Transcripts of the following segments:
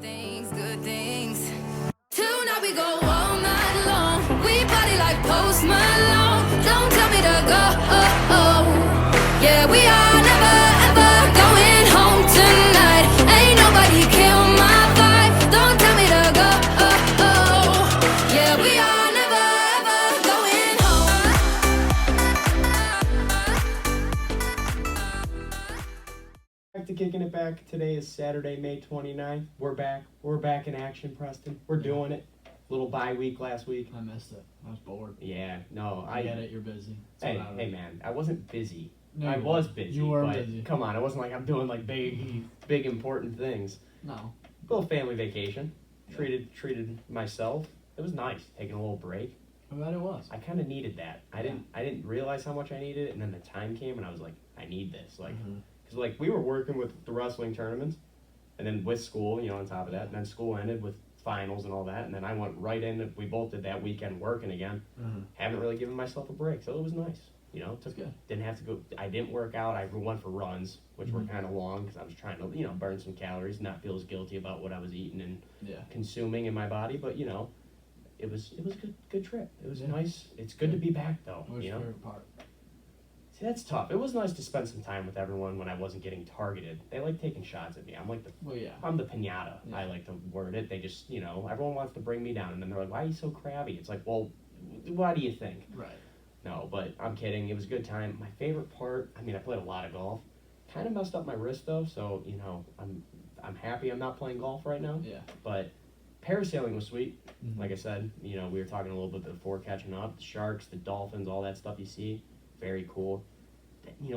Good things. Tonight we go all night long. We party like Post Malone. Don't tell me to go. Yeah, we are never ever going home tonight. Ain't nobody kill my vibe. Don't tell me to go. Yeah, we are never ever going home. Back to Kicking It Back. Today is Saturday, May 29th. We're back. We're back in action, Preston. We're doing it. Little bye week last week. I missed it. I was bored. Yeah, no, I get it. You're busy. Hey, man, I wasn't busy. No, I was busy. You were but busy. Come on, it wasn't like I'm doing like big important things. No. Little family vacation. Treated myself. It was nice taking a little break. I'm glad it was. I kind of needed that. I didn't realize how much I needed it, and then the time came, and I was like, I need this. Like, because like we were working with the wrestling tournaments, and then with school, on top of that, and then school ended with finals and all that, and then I went right in. We both did that weekend working again. Haven't really given myself a break, so it was nice. That's good. Didn't have to go. I didn't work out. I went for runs, which were kind of long because I was trying to burn some calories, not feel as guilty about what I was eating and consuming in my body. But it was good trip. It was nice. It's good to be back though. What was your favorite part? See, that's tough. It was nice to spend some time with everyone when I wasn't getting targeted. They like taking shots at me. I'm like I'm the piñata. Yeah. I like to word it. They just, everyone wants to bring me down, and then they're like, "Why are you so crabby?" It's like, well, what do you think? Right. No, but I'm kidding. It was a good time. My favorite part, I played a lot of golf. Kind of messed up my wrist though, so I'm happy I'm not playing golf right now. Yeah. But parasailing was sweet. Like I said, we were talking a little bit before catching up. The sharks, the dolphins, all that stuff you see. Very cool.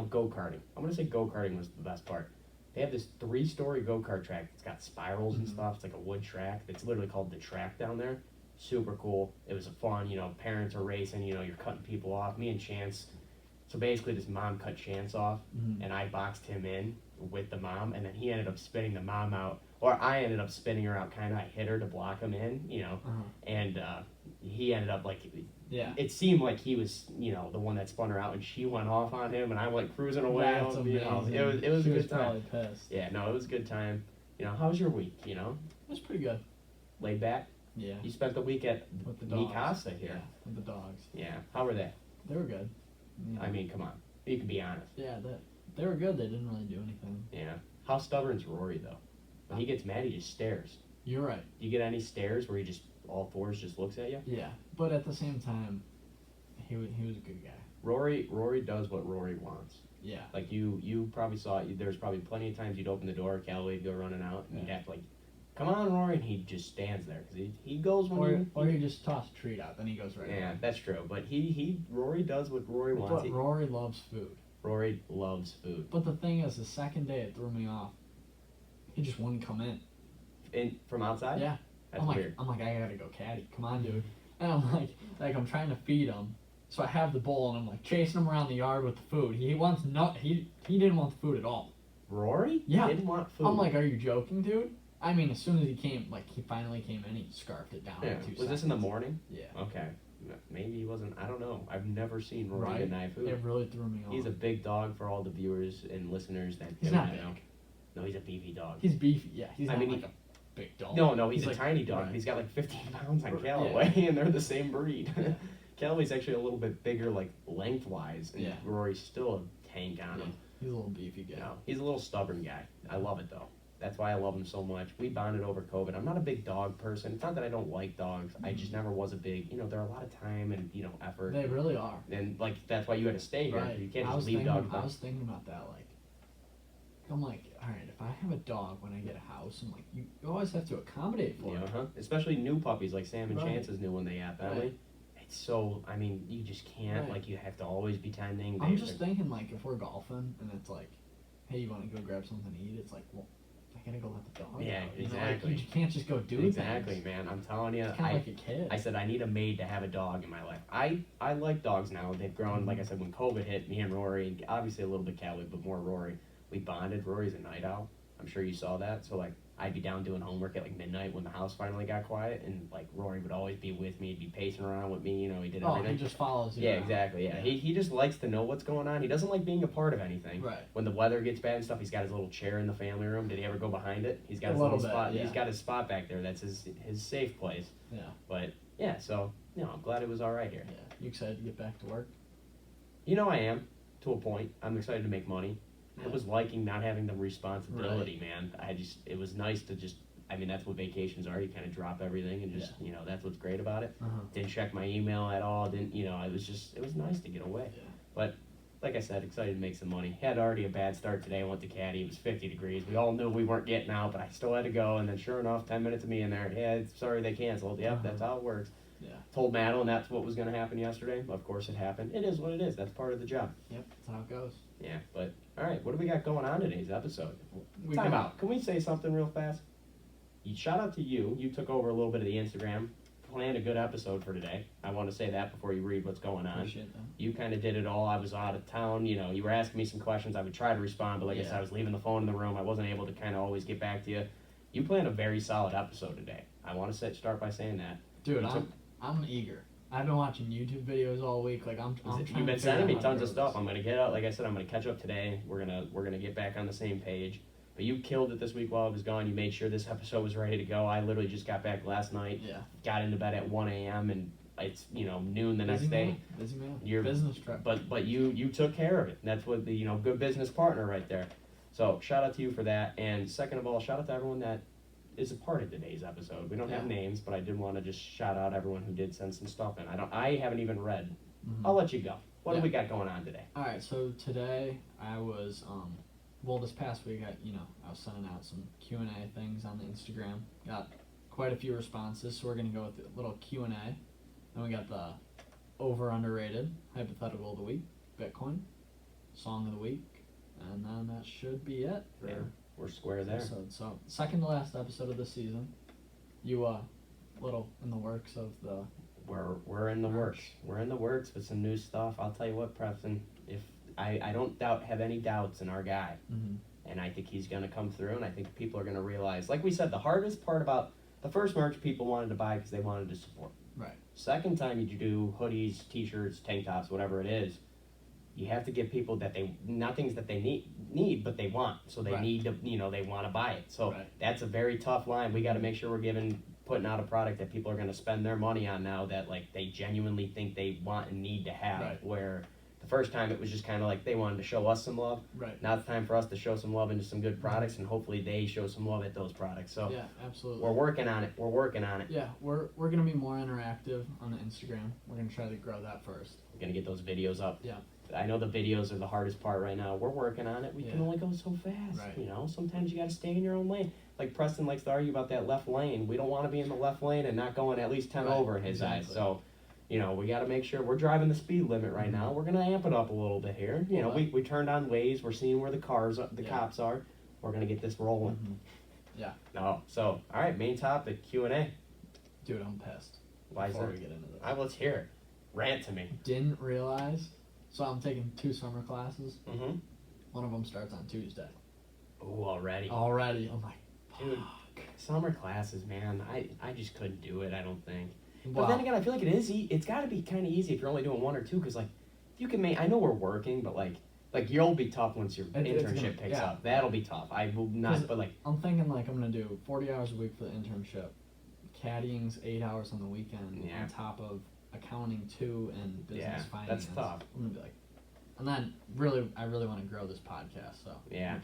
Go-karting. I'm going to say go-karting was the best part. They have this 3-story go-kart track. It's got spirals and stuff. It's like a wood track. It's literally called the track down there. Super cool. It was fun. Parents are racing. You're cutting people off. Me and Chance. So basically this mom cut Chance off, and I boxed him in with the mom, and then he ended up spinning the mom out. Or I ended up spinning her out, kind of. I hit her to block him in, and he ended up it seemed like he was, the one that spun her out, and she went off on him, and I went cruising away. That's amazing. It was a good time. Probably pissed. Yeah, no, it was a good time. How was your week? It was pretty good. Laid back. Yeah. You spent the week at With the dogs. Mikasa here. Yeah, with the dogs. Yeah. How were they? They were good. Yeah. Come on. You can be honest. Yeah, they were good. They didn't really do anything. Yeah. How stubborn's Rory though? When he gets mad, he just stares. You're right. Do you get any stares where he just all fours just looks at you? Yeah, but at the same time, he was a good guy. Rory does what Rory wants. Yeah. Like you probably saw it. There's probably plenty of times you'd open the door, Callaway would go running out, and you'd have to come on, Rory, and he just stands there because he goes when or you just toss a treat out, then he goes right. Yeah, away. that's true. But Rory does what Rory wants. But Rory loves food. Rory loves food. But the thing is, the second day it threw me off. He just wouldn't come in. From outside? Yeah. That's weird. I'm like, I gotta go caddy. Come on, dude. And I'm like I'm trying to feed him. So I have the bowl and I'm chasing him around the yard with the food. He didn't want the food at all. Rory? Yeah. He didn't want food. I'm like, are you joking, dude? As soon as he came, he finally came in, he scarfed it down in 2 seconds. Was this in the morning? Yeah. Okay. Maybe he wasn't. I don't know. I've never seen Rory deny food. It really threw me off. He's a big dog for all the viewers and listeners that He's not big. No, he's a beefy dog. He's beefy, yeah. He's not a big dog. No, he's a tiny dog. Right. He's got 15 pounds on Callaway, and they're the same breed. Yeah. Callaway's actually a little bit bigger, lengthwise, and Yeah. Rory's still a tank on him. He's a little beefy guy. No, he's a little stubborn guy. I love it though. That's why I love him so much. We bonded over COVID. I'm not a big dog person. It's not that I don't like dogs. I just never was a big. They're a lot of time and effort. They really are. And that's why you had to stay here. Right. You can't just leave dogs. I was thinking about that. I'm like, all right, if I have a dog when I get a house, I'm like, you always have to accommodate for it. Especially new puppies like Sam and Right. Chance's new when they have family. Right. It's so. You just can't. Right. You have to always be tending. I'm just thinking if we're golfing and it's hey, you want to go grab something to eat? It's well, I gotta go let the dog Yeah, out. exactly. You can't just go do Exactly, things. man. I'm telling you. It's kind of like a kid. I said I need a maid to have a dog in my life. I like dogs now. They've grown. Like I said, when COVID hit, me and Rory, and obviously a little bit Callie, but more Rory, we bonded. Rory's a night owl. I'm sure you saw that. So I'd be down doing homework at like midnight when the house finally got quiet, and like Rory would always be with me. He'd be pacing around with me. He did everything. He just follows you. Yeah, around. exactly. Yeah. He just likes to know what's going on. He doesn't like being a part of anything. Right. When the weather gets bad and stuff, he's got his little chair in the family room. Did he ever go behind it? He's got his little spot. Yeah. He's got his spot back there. That's his safe place. Yeah. But yeah, so I'm glad it was all right here. Yeah. You excited to get back to work? I am to a point. I'm excited to make money. Yeah. It was liking not having the responsibility, man. It was nice to just. I mean, that's what vacations are. You kind of drop everything and just, that's what's great about it. Didn't check my email at all. It was nice to get away. Yeah. But like I said, excited to make some money. Had already a bad start today. I went to Caddy. It was 50 degrees. We all knew we weren't getting out, but I still had to go. And then sure enough, 10 minutes of me in there. Yeah, sorry they canceled. Yep, that's how it works. Yeah. Told Madeline that's what was going to happen yesterday. Of course it happened. It is what it is. That's part of the job. Yep, that's how it goes. Yeah, but all right, what do we got going on today's episode? We Time got- out. Can we say something real fast? Shout out to you. You took over a little bit of the Instagram. Planned a good episode for today. I want to say that before you read what's going on. Appreciate that. You kind of did it all. I was out of town. You were asking me some questions. I would try to respond, but like I said, I was leaving the phone in the room. I wasn't able to kind of always get back to you. You planned a very solid episode today. I want to start by saying that. Dude, I'm eager. I've been watching YouTube videos all week. Like I'm trying You've been to sending me figure out how to tons of grow stuff. I'm gonna get out. Like I said, I'm gonna catch up today. We're gonna get back on the same page. But you killed it this week while I was gone. You made sure this episode was ready to go. I literally just got back last night. Yeah. Got into bed at 1 a.m. and it's noon the next Busy day. man. Busy man. Your business trip. But you took care of it. And that's what the good business partner right there. So shout out to you for that. And second of all, shout out to everyone that is a part of today's episode. We don't have names, but I did want to just shout out everyone who did send some stuff in. I haven't even read. I'll let you go. What do we got going on today? All right, so today I was this past week I was sending out some Q&A things on the Instagram. Got quite a few responses, so we're gonna go with a little Q&A. Then we got the underrated hypothetical of the week, Bitcoin, song of the week, and then that should be it. Yeah, we're square there. So second to last episode of the season. You little in the works of the. We're in the works. We're in the works with some new stuff. I'll tell you what, Preston. If I don't have any doubts in our guy, and I think he's gonna come through, and I think people are gonna realize, like we said, the hardest part about the first merch people wanted to buy because they wanted to support. Right. Second time you do hoodies, t-shirts, tank tops, whatever it is, you have to give people that not things that they need, but they want. So they need to, they want to buy it. So that's a very tough line. We got to make sure we're putting out a product that people are going to spend their money on now that like they genuinely think they want and need to have. Right. Where the first time it was just kind of like they wanted to show us some love. Right. Now it's time for us to show some love into some good products, and hopefully they show some love at those products. So yeah, absolutely. we're working on it. Yeah, we're gonna be more interactive on the Instagram. We're gonna try to grow that first. We're gonna get those videos up. Yeah. I know the videos are the hardest part right now. We're working on it. We can only go so fast. Right. Sometimes you got to stay in your own lane. Like Preston likes to argue about that left lane. We don't want to be in the left lane and not going at least 10 over in his eyes. So, we got to make sure we're driving the speed limit right now. We're going to amp it up a little bit here. We turned on Waze. We're seeing where the cops are. We're going to get this rolling. Yeah. No. So, all right, main topic, Q&A. Dude, I'm pissed. Why is that? Before we get into this. Let's hear it. Rant to me. Didn't realize. So I'm taking 2 summer classes. Mm-hmm. One of them starts on Tuesday. Oh, already. I'm like, dude, summer classes, man. I just couldn't do it. I don't think. Wow. But then again, I feel like it is. It's got to be kind of easy if you're only doing 1 or 2, because like if you can make. I know we're working, but like you'll be tough once your internship picks up. That'll be tough. I will not. But like I'm thinking like I'm gonna do 40 hours a week for the internship. Caddying's 8 hours on the weekend on top of accounting 2 and business finance. That's tough. I'm gonna be like, and then I really want to grow this podcast. So yeah,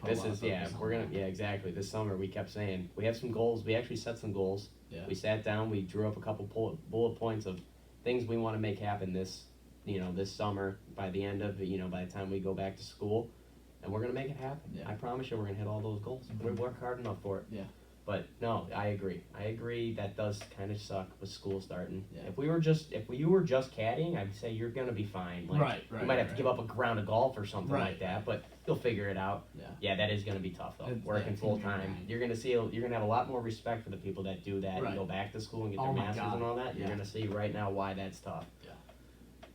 we're gonna exactly. This summer we kept saying we have some goals. We actually set some goals. Yeah. We sat down. We drew up a couple bullet points of things we want to make happen this summer by the end of by the time we go back to school, and we're gonna make it happen. Yeah. I promise you, we're gonna hit all those goals. We work hard enough for it. Yeah. But no, I agree. That does kind of suck with school starting. Yeah. If you were just caddying, I'd say you're gonna be fine. Like, you might have to give up a round of golf or something like that, but you'll figure it out. Yeah. Yeah, that is gonna be tough though. Working full time, you're gonna have a lot more respect for the people that do that and go back to school and get their masters and all that. You're gonna see right now why that's tough. Yeah.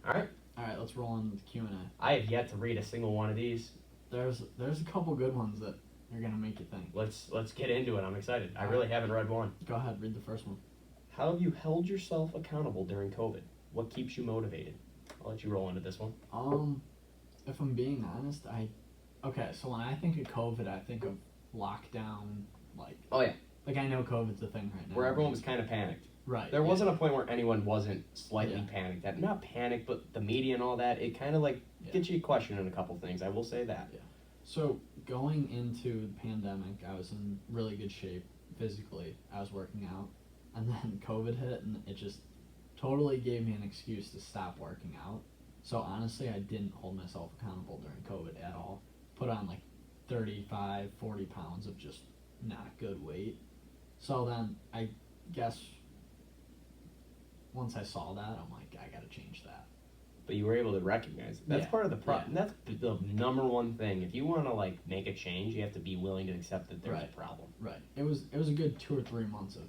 All right, let's roll into the Q&A. I have yet to read a single one of these. There's a couple good ones that They're gonna make you think. Let's get into it. I'm excited. I really haven't read one. Go ahead, read the first one. How have you held yourself accountable during COVID? What keeps you motivated? I'll let you roll into this one. If I'm being honest, so when I think of COVID, I think of lockdown, like. Oh yeah. Like I know COVID's a thing right now. Where everyone was kind of panicked. Right. There wasn't a point where anyone wasn't slightly Yeah. panicked. Not panicked, but the media and all that, it kind of gets you questioning a couple things. I will say that. Yeah. So going into the pandemic, I was in really good shape physically. I was working out, and then COVID hit, and it just totally gave me an excuse to stop working out. So honestly, I didn't hold myself accountable during COVID at all. Put on 35, 40 pounds of just not good weight. So then I guess once I saw that, I'm like, I gotta change that. But you were able to recognize it. That's part of the problem. Yeah. That's the number one thing. If you want to make a change, you have to be willing to accept that there's a problem. Right. It was a good 2 or 3 months of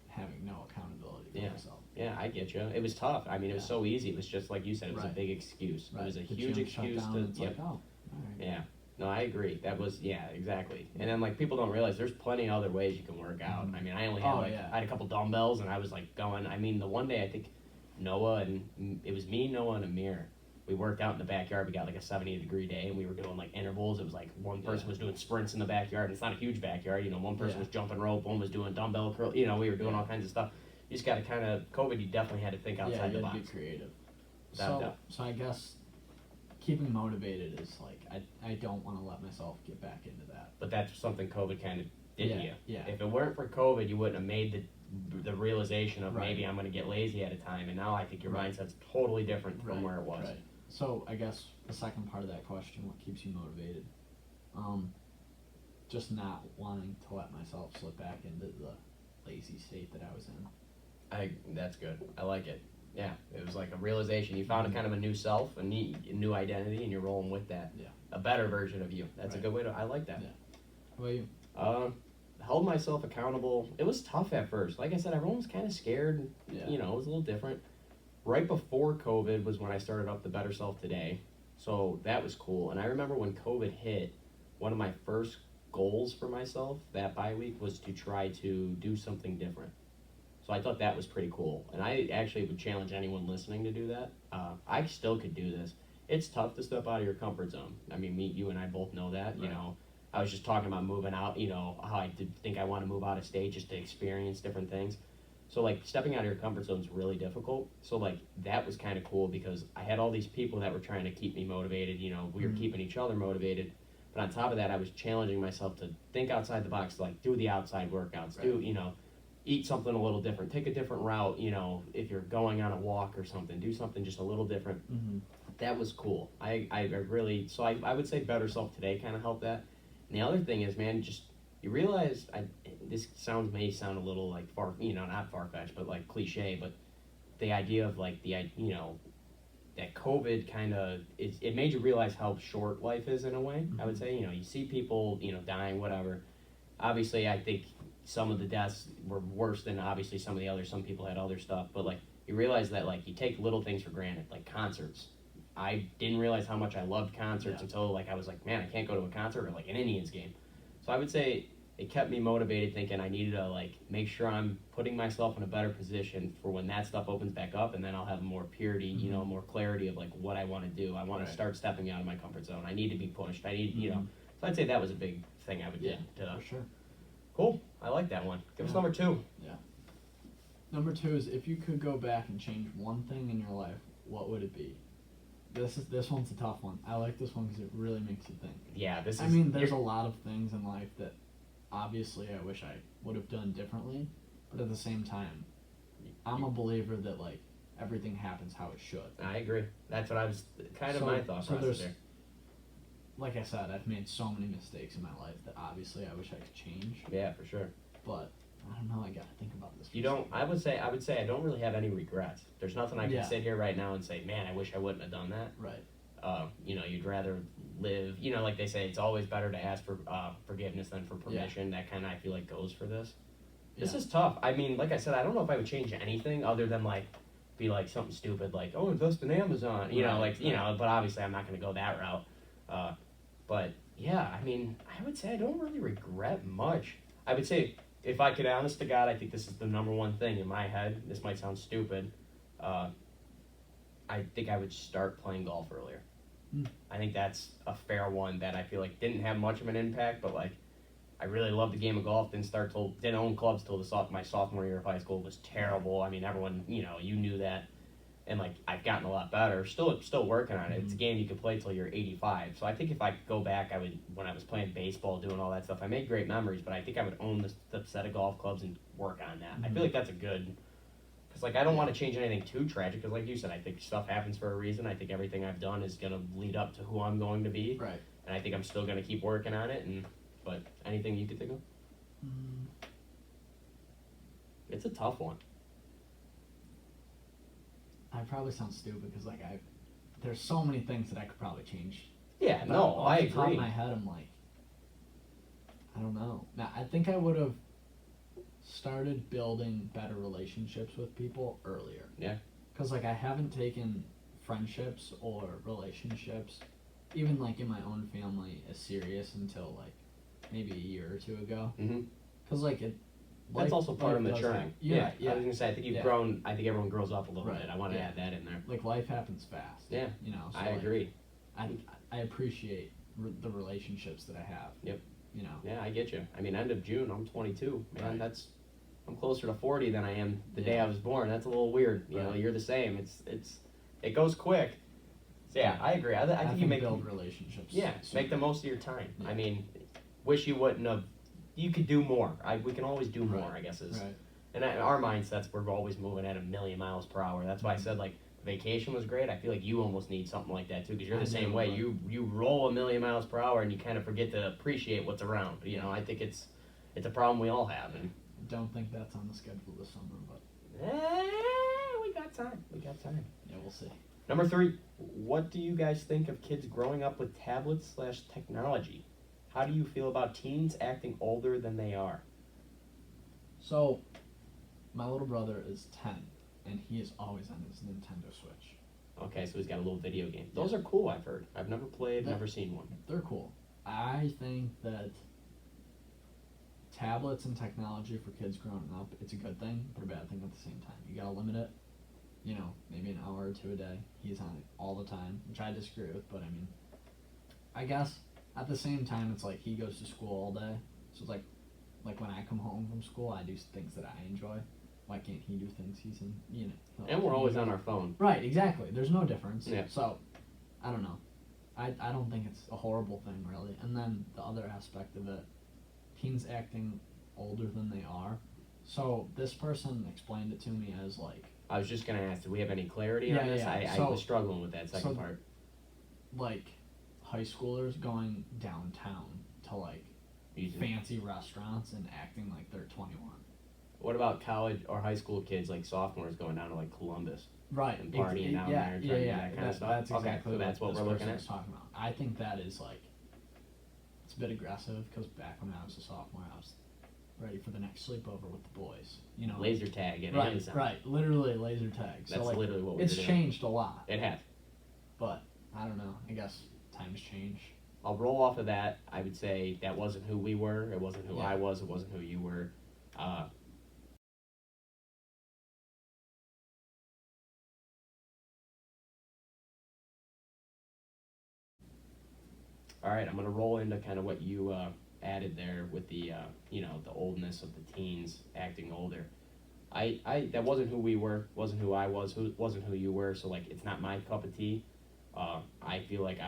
having no accountability for myself. Yeah, I get you. It was tough. I mean, it was so easy. It was just like you said. It was a big excuse. Right. It was a The huge gym shut excuse down, to. It's like, oh, all right. Yeah. No, I agree. That was exactly. And then people don't realize there's plenty of other ways you can work out. I mean, I only had I had a couple dumbbells and I was going. I mean, the one day I think Noah and it was me, Noah, and Amir. We worked out in the backyard. We got a 70-degree day, and we were doing intervals. It was one person was doing sprints in the backyard, and it's not a huge backyard. One person was jumping rope, one was doing dumbbell curl. We were doing all kinds of stuff. You just got to kind of COVID. You definitely had to think outside the box. Yeah, you had to be creative. So I guess keeping motivated is I don't want to let myself get back into that. But that's something COVID kind of did to you. Yeah. If it weren't for COVID, you wouldn't have made the realization of maybe I'm going to get lazy at a time. And now I think your mindset's totally different from where it was. Right. So I guess the second part of that question, what keeps you motivated? Just not wanting to let myself slip back into the lazy state that I was in. That's good. I like it. Yeah, it was a realization. You found a kind of a new self, a new identity, and you're rolling with that. Yeah. A better version of you. That's a good way to. I like that. Yeah. How about you? Held myself accountable. It was tough at first. Like I said, everyone was kind of scared. Yeah. It was a little different. Right before COVID was when I started up the Better Self Today. So that was cool. And I remember when COVID hit, one of my first goals for myself that bye week was to try to do something different. So I thought that was pretty cool. And I actually would challenge anyone listening to do that. I still could do this. It's tough to step out of your comfort zone. I mean, you and I both know that. Right. I was just talking about moving out, how I did think I want to move out of state just to experience different things. So stepping out of your comfort zone is really difficult. So that was kind of cool because I had all these people that were trying to keep me motivated. We were keeping each other motivated. But on top of that, I was challenging myself to think outside the box, do the outside workouts, eat something a little different, take a different route. If you're going on a walk or something, do something just a little different. Mm-hmm. That was cool. I really, so I would say Better Self Today kind of helped that. And the other thing is, man, just you realize this may sound a little not far-fetched, but cliche, but the idea of that COVID kind of it made you realize how short life is in a way. Mm-hmm. I would say you see people dying, whatever. Obviously, I think some of the deaths were worse than obviously some of the others. Some people had other stuff, but you realize that you take little things for granted, like concerts. I didn't realize how much I loved concerts until I was man, I can't go to a concert or an Indians game. So I would say it kept me motivated, thinking I needed to make sure I'm putting myself in a better position for when that stuff opens back up, and then I'll have more purity, more clarity of what I want to do. I want to start stepping out of my comfort zone. I need to be pushed. I need, So I'd say that was a big thing I would do. For sure. Cool. I like that one. Give us number 2. Yeah. Number 2 is if you could go back and change one thing in your life, what would it be? This one's a tough one. I like this one because it really makes you think. Yeah, this is. I mean, there's a lot of things in life that obviously I wish I would have done differently, but at the same time, I'm a believer that everything happens how it should. I agree. That's what I was my thought process there. Like I said, I've made so many mistakes in my life that obviously I wish I could change. Yeah, for sure. But I don't know. I gotta think about this. You don't. I would say I don't really have any regrets. There's nothing I can sit here right now and say, man, I wish I wouldn't have done that. Right. You'd rather live. Like they say, it's always better to ask for forgiveness than for permission. That kind of I feel goes for this. This is tough. I mean, like I said, I don't know if I would change anything other than be something stupid invest in Amazon. But obviously I'm not going to go that route. But Yeah, I mean, I would say I don't really regret much. I would say, if I could, honest to God, I think this is the number one thing in my head. This might sound stupid. Uh, I think I would start playing golf earlier. Mm. I think that's a fair one that I feel like didn't have much of an impact, but like I really loved the game of golf. Didn't own clubs till my sophomore year of high school. It was terrible. I mean, everyone, you knew that. And like I've gotten a lot better. Still working on it. It's a game you can play till you're 85. So I think if I could go back, I would, when I was playing baseball, doing all that stuff. I made great memories, but I think I would own the set of golf clubs and work on that. I feel like that's a good, because like I don't want to change anything too tragic. Because like you said, I think stuff happens for a reason. I think everything I've done is gonna lead up to who I'm going to be. Right. And I think I'm still gonna keep working on it. But anything you could think of? It's a tough one. I probably sound stupid because like there's so many things that I could probably change. Yeah, But no, off I the top of agree. my head, I'm like, I don't know. Now I think I would have started building better relationships with people earlier. Yeah. Because like I haven't taken friendships or relationships, even like in my own family, as serious until like maybe a year or two ago. Mm-hmm. Because like it. That's also part of life does maturing. happen. Yeah, I was gonna say I think you've Yeah. grown. I think everyone grows up a little Right, bit. I want to yeah. add that in there. Like life happens fast. Yeah, You know. So I like, agree. I appreciate the relationships that I have. Yep. You know. Yeah, I get you. I mean, end of June, I'm 22. Man, Right. I'm closer to 40 than I am the day Yeah. I was born. That's a little weird. You know, Right. you're the same. It goes quick. So yeah, I agree. I think you make build relationships. make the most of your time. Yeah. I mean, wish you wouldn't have. You could do more. We can always do more. Right. I guess is. Right. And our mindsets, we're always moving at a million miles per hour. That's why I said like vacation was great. I feel like you almost need something like that too, because you're the I same do, way. but- You roll a million miles per hour and you kind of forget to appreciate what's around. You know, I think it's a problem we all have. And Don't think that's on the schedule this summer, but we got time. yeah, we'll see. Number 3, what do you guys think of kids growing up with tablets/technology? How do you feel about teens acting older than they are? So, my little brother is 10, and he is always on his Nintendo Switch. Okay, so he's got a little video game. Those are cool, I've heard. I've never played, That- never seen one. They're cool. I think that tablets and technology for kids growing up, it's a good thing, but a bad thing at the same time. You gotta limit it. You know, maybe an hour or two a day. He's on it all the time, which I disagree with, but I mean, I guess at the same time, it's like he goes to school all day, so it's like when I come home from school, I do things that I enjoy. Why can't he do things he's in? You know. And we're always on our phone. Right, exactly. There's no difference. Yeah. So, I don't know. I don't think it's a horrible thing, really. And then the other aspect of it, teens acting older than they are. So, this person explained it to me as like, I was just gonna ask, do we have any clarity Yeah, on this? yeah. I So- was struggling with that second part. like high schoolers going downtown to like Using- fancy restaurants and acting like they're 21. What about college or high school kids, like sophomores, going down to like Columbus? Right. And partying down yeah, there and yeah, trying to do yeah. that kind of stuff? That's Okay, exactly so that's what this we're looking person at? was talking about. I think that is like, it's a bit aggressive because back when I was a sophomore, I was ready for the next sleepover with the boys. You know, Laser tag at right, Amazon. right, literally laser tag. So That's like, literally what we it's were doing. changed a lot, It has. but I don't know. I guess times change. I'll roll off of that. I would say that wasn't who we were. It wasn't who Yeah. I was. It wasn't who you were. All right, I'm gonna roll into kind of what you added there with the the oldness of the teens acting older. I that wasn't who we were. Wasn't who I was. Wasn't who you were. So like, it's not my cup of tea. I feel like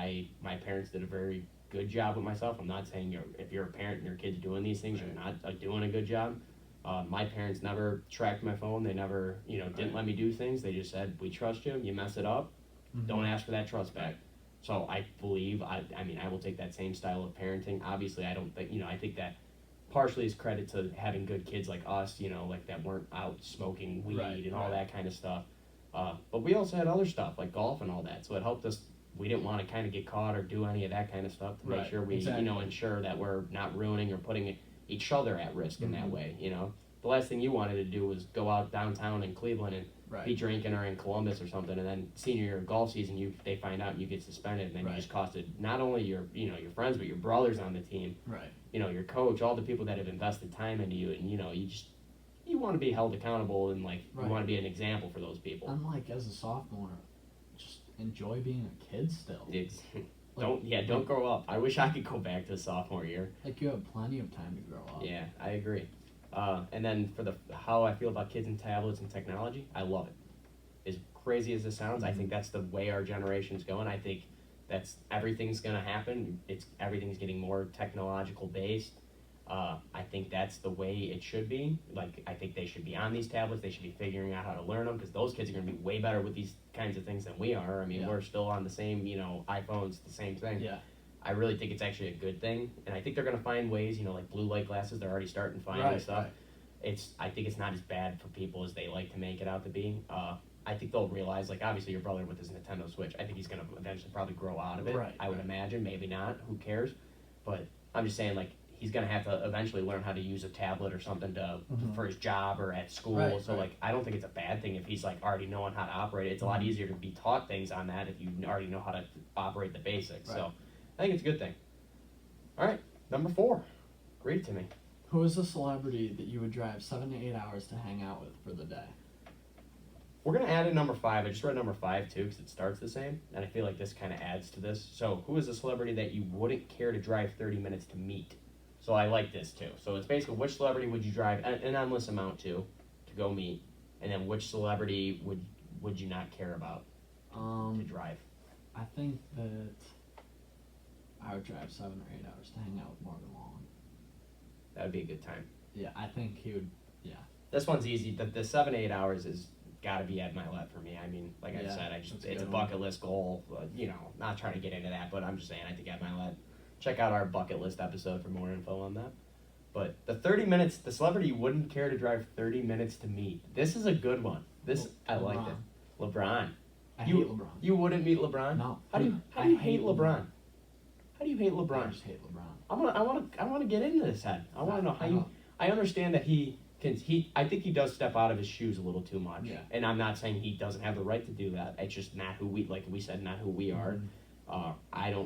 my parents did a very good job with myself. I'm not saying if you're a parent and your kid's doing these things, you're not doing a good job. My parents never tracked my phone. They never, didn't let me do things. They just said, we trust you. You mess it up, don't ask for that trust back. So I believe, I will take that same style of parenting. Obviously, I don't think, I think that partially is credit to having good kids like us, like that weren't out smoking weed and all that kind of stuff. But we also had other stuff like golf and all that. So it helped us. We didn't want to kind of get caught or do any of that kind of stuff to make sure we, ensure that we're not ruining or putting each other at risk in that way, the last thing you wanted to do was go out downtown in Cleveland and be drinking, or in Columbus or something, and then senior year of golf season, they find out and you get suspended, and then you just costed not only your friends, but your brothers on the team, your coach, all the people that have invested time into you, and you want to be held accountable, and you want to be an example for those people. I'm as a sophomore, just enjoy being a kid still. Don't grow up. I wish I could go back to sophomore year. You have plenty of time to grow up. Yeah, I agree. And then for how I feel about kids and tablets and technology, I love it. As crazy as it sounds, I think that's the way our generation's going. I think everything's going to happen. Everything's getting more technological based. I think that's the way it should be. I think they should be on these tablets. They should be figuring out how to learn them, because those kids are going to be way better with these kinds of things than we are. I mean, we're still on the same, iPhones, the same thing. Yeah. I really think it's actually a good thing, and I think they're going to find ways, like blue light glasses, they're already starting to find stuff. I think it's not as bad for people as they like to make it out to be. I think they'll realize, obviously your brother with his Nintendo Switch, I think he's going to eventually probably grow out of it. I would imagine, maybe not, who cares? But I'm just saying, he's going to have to eventually learn how to use a tablet or something for his job or at school. I don't think it's a bad thing if he's already knowing how to operate it. It's a lot easier to be taught things on that if you already know how to operate the basics. So I think it's a good thing. All right, number 4. Read it to me. Who is a celebrity that you would drive 7 to 8 hours to hang out with for the day? We're going to add in number 5. I just read number 5 too, because it starts the same, and I feel like this kind of adds to this. So who is a celebrity that you wouldn't care to drive 30 minutes to meet? So I like this too. So it's basically, which celebrity would you drive an endless amount to go meet, and then which celebrity would you not care about to drive? I think that I would drive 7 or 8 hours to hang out with Morgan Wallen. That would be a good time. Yeah, I think he would. Yeah. This one's easy. The 7 8 hours is got to be at my left for me. I mean, I said, it's a bucket list goal. Not trying to get into that, but I'm just saying, I think at my left. Check out our bucket list episode for more info on that. But the 30 minutes, the celebrity you wouldn't care to drive 30 minutes to meet. This is a good one. I like it. LeBron. I hate LeBron. You wouldn't meet LeBron? No. How do you hate LeBron? How do you hate LeBron? I just hate LeBron. I want to get into this head. I want to know how you. I understand that I think he does step out of his shoes a little too much. Yeah. And I'm not saying he doesn't have the right to do that. It's just not who like we said, not who we are.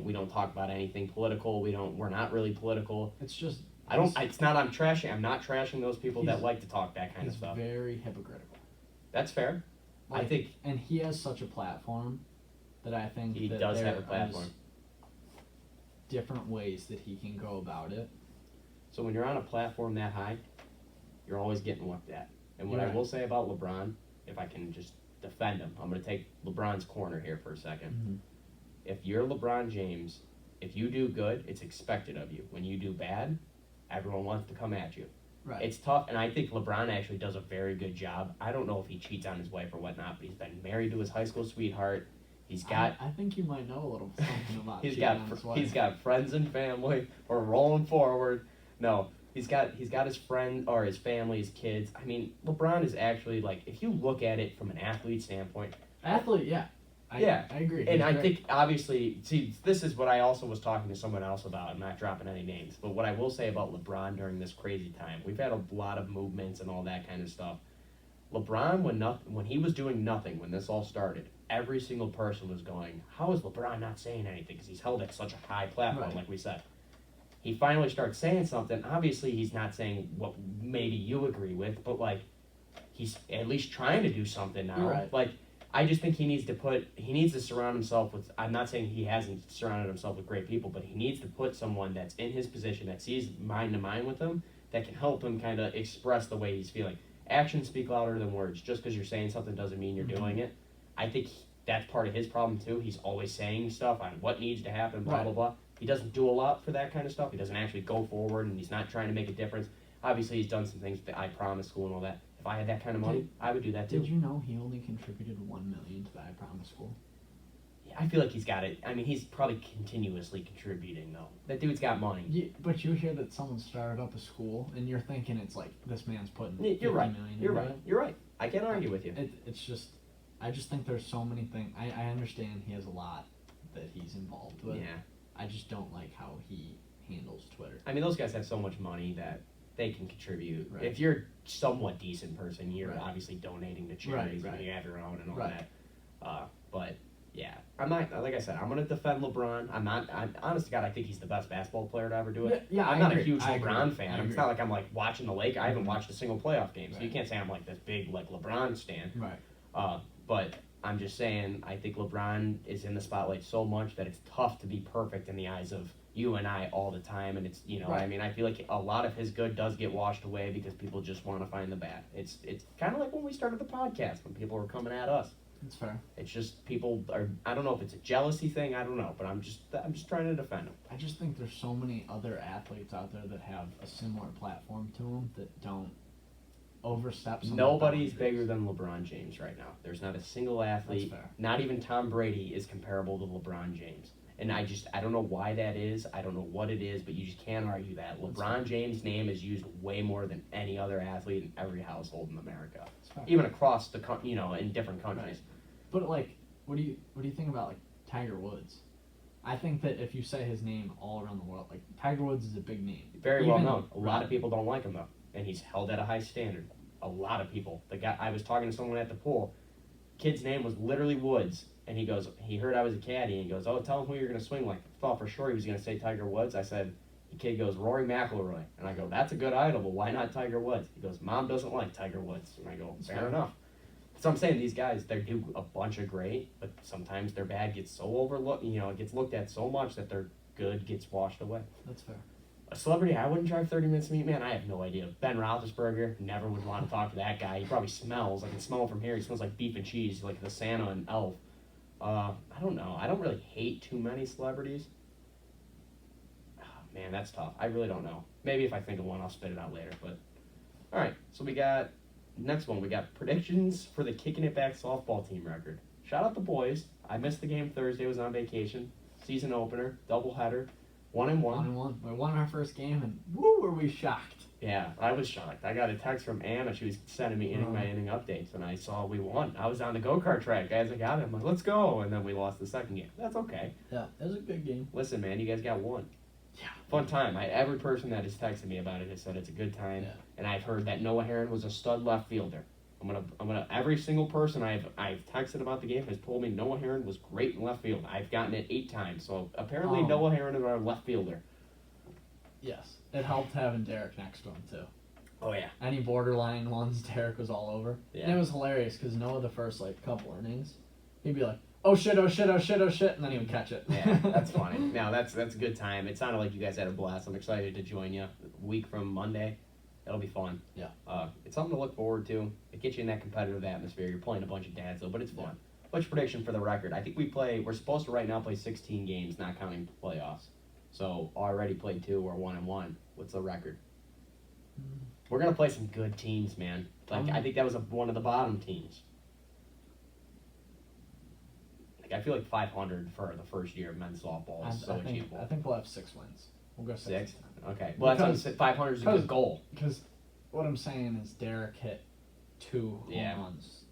We don't talk about anything political. We're not really political. It's just. I'm not trashing those people that like to talk that kind of stuff. He's very hypocritical. That's fair. I think. And he has such a platform that I think he does have a platform. Different ways that he can go about it. So when you're on a platform that high, you're always getting looked at. And what I will say about LeBron, if I can just defend him, I'm going to take LeBron's corner here for a second. Mm-hmm. If you're LeBron James, if you do good, it's expected of you. When you do bad, everyone wants to come at you. Right. It's tough, and I think LeBron actually does a very good job. I don't know if he cheats on his wife or whatnot, but he's been married to his high school sweetheart. He's got. I think you might know a little something about. He's got friends and family. We're rolling forward. No, he's got his friend or his family, his kids. I mean, LeBron is actually if you look at it from an athlete standpoint. Yeah. I agree. And I think, obviously, this is what I also was talking to someone else about. I'm not dropping any names. But what I will say about LeBron during this crazy time, we've had a lot of movements and all that kind of stuff. LeBron, when he was doing nothing, when this all started, every single person was going, how is LeBron not saying anything? Because he's held at such a high platform, like we said. He finally starts saying something. Obviously, he's not saying what maybe you agree with, but, he's at least trying to do something now. Right. I just think he needs to surround himself with, I'm not saying he hasn't surrounded himself with great people, but he needs to put someone that's in his position, that sees mind to mind with him, that can help him kind of express the way he's feeling. Actions speak louder than words. Just because you're saying something doesn't mean you're doing it. I think that's part of his problem too. He's always saying stuff on what needs to happen, blah, blah, blah. He doesn't do a lot for that kind of stuff. He doesn't actually go forward, and he's not trying to make a difference. Obviously, he's done some things, the I Promise School and all that. If I had that kind of money, I would do that too. Did you know he only contributed $1 million to the I Promise School? Yeah, I feel like he's got it. I mean, he's probably continuously contributing though. That dude's got money. Yeah, but you hear that someone started up a school, and you're thinking it's this man's putting You're right. $50 million You're into right. it. You're right. I can't argue with you. It's just, I just think there's so many things. I understand he has a lot that he's involved with. Yeah. I just don't like how he handles Twitter. I mean, those guys have so much money that they can contribute. Right. If you're a somewhat decent person, you're Right. obviously donating to charities Right. and you have your own and all Right. that. But yeah, I'm not, like I said, I'm gonna defend LeBron. I'm honest to God, I think he's the best basketball player to ever do it. Yeah, I'm I not agree. a huge I LeBron agree. fan. I It's agree. not like I'm like watching the Lakers. I haven't Mhm. watched a single playoff game, so you Right. can't say I'm like this big like LeBron stan. Right. But I'm just saying, I think LeBron is in the spotlight so much that it's tough to be perfect in the eyes of you and I all the time. And it's, Right. I mean, I feel like a lot of his good does get washed away because people just want to find the bad. It's kind of like when we started the podcast, when people were coming at us. That's fair. It's just people are, I don't know if it's a jealousy thing, I don't know, but I'm just trying to defend him. I just think there's so many other athletes out there that have a similar platform to them that don't overstep some Nobody's boundaries. bigger than LeBron James right now. There's not a single athlete, That's fair. not even Tom Brady is comparable to LeBron James. And I don't know why that is. I don't know what it is, but you just can't argue that. That's LeBron James' name is used way more than any other athlete in every household in America, That's fair. even across the in different countries. But like, what do you think about like Tiger Woods? I think that if you say his name all around the world, like Tiger Woods is a big name. Very well Even- known. A lot of people don't like him though, and he's held at a high standard. A lot of people. The guy I was talking to someone at the pool. Kid's name was literally Woods, and he goes. He heard I was a caddy, and he goes, "Oh, tell him who you're gonna swing like." I thought for sure he was gonna say Tiger Woods. I said, the kid goes Rory McIlroy, and I go, "That's a good idol, but why not Tiger Woods?" He goes, "Mom doesn't like Tiger Woods," and I go, That's "Fair fair. enough." So I'm saying these guys, they do a bunch of great, but sometimes their bad gets so overlooked. It gets looked at so much that their good gets washed away. That's fair. A celebrity I wouldn't drive 30 minutes to meet, man, I have no idea. Ben Roethlisberger, never would want to talk to that guy. He probably smells. I can smell him from here. He smells like beef and cheese, like the Santa and Elf. I don't know. I don't really hate too many celebrities. Oh, man, that's tough. I really don't know. Maybe if I think of one, I'll spit it out later. But all right, so we got next one. We got predictions for the Kicking It Back softball team record. Shout out the boys. I missed the game Thursday. Was on vacation. Season opener, doubleheader. 1-1. 1-1. We won our first game, and woo, were we shocked. Yeah, I was shocked. I got a text from Anna. She was sending me inning by inning updates, and I saw we won. I was on the go-kart track. Guys, I got it. I'm like, let's go. And then we lost the second game. That's okay. Yeah, it was a good game. Listen, man, you guys got one. Yeah. Fun time. Every person that has texted me about it has said it's a good time. Yeah. And I've heard that Noah Herron was a stud left fielder. I'm gonna. Every single person I've texted about the game has told me Noah Herron was great in left field. I've gotten it 8 times. So apparently Noah Herron is our left fielder. Yes. It helped having Derek next to him, too. Oh yeah. Any borderline ones, Derek was all over. Yeah. And it was hilarious because Noah, the first couple innings, he'd be like, "Oh shit, oh shit, oh shit, oh shit," and then he would catch it. Yeah, that's funny. No, that's a good time. It sounded like you guys had a blast. I'm excited to join you. A week from Monday, that'll be fun. Yeah. It's something to look forward to. It gets you in that competitive atmosphere. You're playing a bunch of dads though, but it's fun. Yeah. What's your prediction for the record? I think we're supposed to right now play 16 games, not counting playoffs. So already played 2. We're 1-1. What's the record? We're gonna play some good teams, man. I think that was one of the bottom teams. I feel like 500 for the first year of men's softball is so achievable. I think we'll have 6 wins. We'll go 6. Okay. Well, that's 500 is a good goal. Because what I'm saying is Derek hit 2 home Yeah. runs,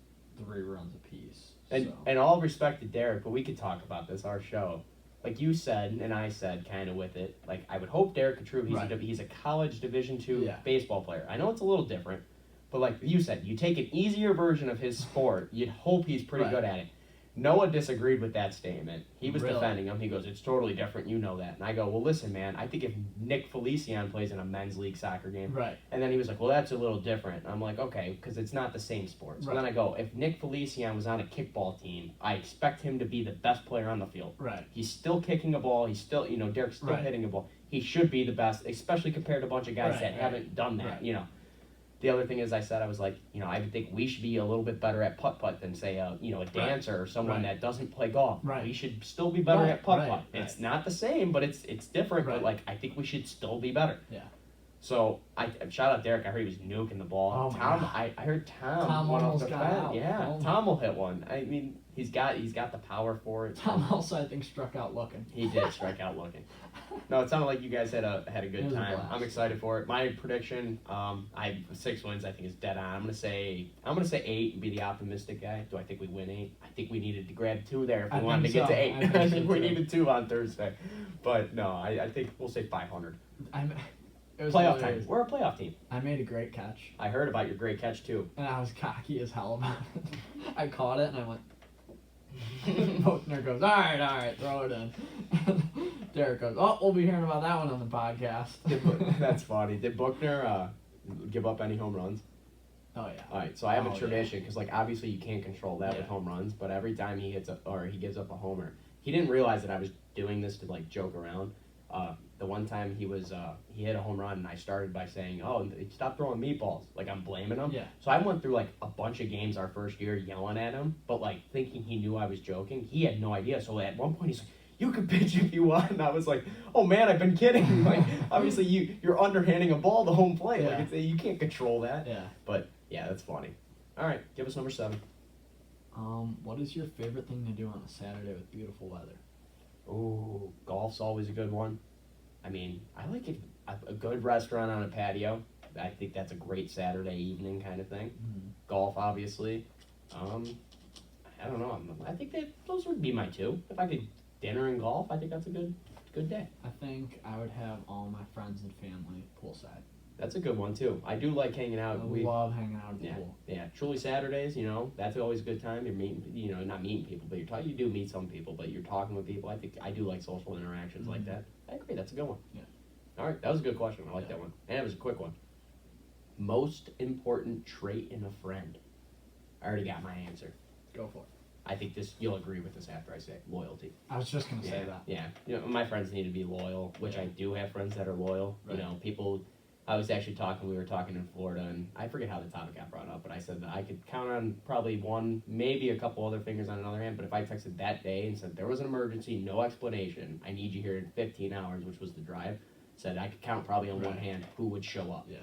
3 runs apiece. And all respect to Derek, but we could talk about this, our show. Like you said, and I said kind of with it, like I would hope Derek could prove he's a college Division II baseball player. I know it's a little different, but like you said, you take an easier version of his sport, you'd hope he's pretty good at it. Noah disagreed with that statement. He was defending him. He goes, "It's totally different. You know that." And I go, "Well, listen, man. I think if Nick Felician plays in a men's league soccer game." Right. And then he was like, "Well, that's a little different." And I'm like, "Okay, because it's not the same sport." So then I go, "If Nick Felician was on a kickball team, I expect him to be the best player on the field. Right. He's still kicking a ball. He's still, Derek's still hitting a ball. He should be the best, especially compared to a bunch of guys that haven't done that, The other thing is, I was like, I would think we should be a little bit better at putt-putt than, say, a dancer or someone that doesn't play golf. Right. We should still be better at putt-putt. Right. It's not the same, but it's different. Right. But, like, I think we should still be better. Yeah. So, shout out Derek. I heard he was nuking the ball. Oh, Tom, my I heard Tom went off the fence. Yeah, Tom will hit one. I mean, he's got the power for it. Tom also, I think, struck out looking. He did strike out looking. No, it sounded like you guys had a good time. I'm excited for it. My prediction, I have 6 wins. I think is dead on. I'm gonna say 8 and be the optimistic guy. Do I think we win 8? I think we needed to grab 2 there if we wanted to get to 8. I think we needed 2 on Thursday, but no, I think we'll say 500. It was Playoff hilarious. time. We're a playoff team. I made a great catch, I heard about your great catch too. and I was cocky as hell about it. I caught it, and I went. Bochner goes, all right, throw it in. Derek goes, oh, we'll be hearing about that one on the podcast. That's funny. Did Buckner give up any home runs? Oh yeah. All right, so I have Oh, a yeah. tradition because, like, obviously you can't control that with Yeah. home runs, but every time he gives up a homer, he didn't realize that I was doing this to like joke around. The one time he hit a home run, and I started by saying, "Oh, stop throwing meatballs!" Like I'm blaming him. Yeah. So I went through like a bunch of games our first year yelling at him, but like thinking he knew I was joking. He had no idea. So at one point he's like, "You can pitch if you want," and I was like, "Oh man, I've been kidding." Like obviously you're underhanding a ball to home plate. Yeah. Like you can't control that. Yeah. But yeah, that's funny. All right, give us number 7. What is your favorite thing to do on a Saturday with beautiful weather? Ooh, golf's always a good one. I mean, I like a good restaurant on a patio. I think that's a great Saturday evening kind of thing. Mm-hmm. Golf, obviously. I don't know. I think that those would be my 2. If I could dinner and golf, I think that's a good day. I think I would have all my friends and family poolside. That's a good one too. I do like hanging out. I love hanging out at the pool. Yeah. Truly Saturdays, that's always a good time. You're meeting, not meeting people, but you do meet some people, but you're talking with people. I think I do like social interactions like that. I agree. That's a good one. Yeah. All right, that was a good question. I like that one, and it was a quick one. Most important trait in a friend. I already got my answer. Go for it. I think you'll agree with this after I say it. Loyalty. I was just gonna say that. Yeah. My friends need to be loyal, which I do have friends that are loyal. Right. People. I was actually we were talking in Florida, and I forget how the topic got brought up, but I said that I could count on probably one, maybe a couple other fingers on another hand, but if I texted that day and said there was an emergency, no explanation, I need you here in 15 hours, which was the drive, said I could count probably on one hand who would show up. Yeah.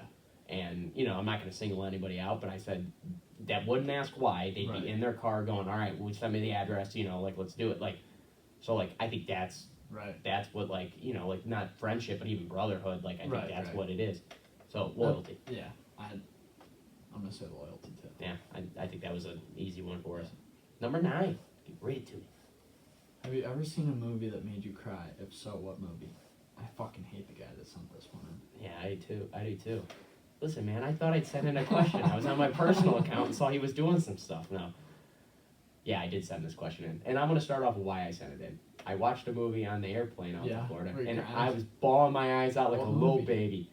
And, I'm not going to single anybody out, but I said that wouldn't ask why. They'd be in their car going, all right, well, send me the address, let's do it. So I think that's what, not friendship, but even brotherhood. I think that's what it is. So, loyalty. Yeah. I'm going to say loyalty, too. Yeah, I think that was an easy one for us. Number 9. Read it to me. Have you ever seen a movie that made you cry? If so, what movie? I fucking hate the guy that sent this one in. Yeah, I do too. Listen, man, I thought I'd send in a question. I was on my personal account and saw he was doing some stuff. No. Yeah, I did send this question in. And I'm going to start off with why I sent it in. I watched a movie on the airplane out to Florida, and I was bawling my eyes out like a little baby.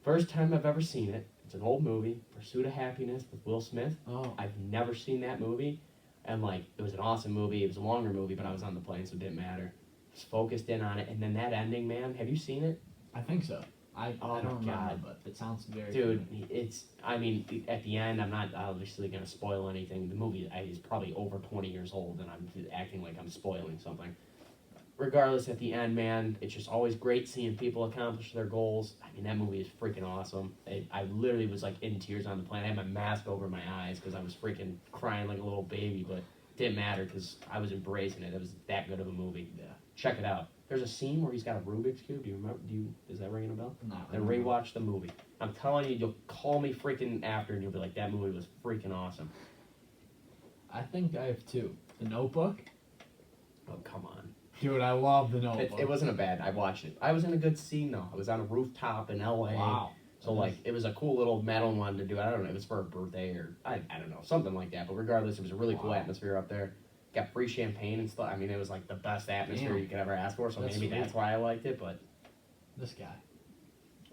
First time I've ever seen it. It's an old movie, Pursuit of Happiness with Will Smith. Oh. I've never seen that movie. And, it was an awesome movie. It was a longer movie, but I was on the plane, so it didn't matter. Just focused in on it. And then that ending, man, have you seen it? I think so. I don't remember, God. but it sounds very Dude, at the end, I'm not obviously going to spoil anything. The movie is probably over 20 years old, and I'm acting like I'm spoiling something. Regardless, at the end, man, it's just always great seeing people accomplish their goals. I mean, that movie is freaking awesome. I literally was, in tears on the plane. I had my mask over my eyes because I was freaking crying like a little baby, but it didn't matter because I was embracing it. It was that good of a movie. Yeah. Check it out. There's a scene where he's got a Rubik's Cube. Do you remember? Is that ringing a bell? Not Then really. rewatch the movie. I'm telling you, you'll call me freaking after, and you'll be like, that movie was freaking awesome. I think I have 2. The Notebook. Oh, come on. Dude, I love The Notebook. It wasn't a bad. I watched it. I was in a good scene though. I was on a rooftop in L.A. Wow. So it was a cool little Madeline wanted to do. I don't know. It was for her birthday or I don't know, something like that. But regardless, it was a really cool atmosphere up there. Got free champagne and stuff. I mean, it was the best atmosphere you could ever ask for. So maybe that's why I liked it. But this guy,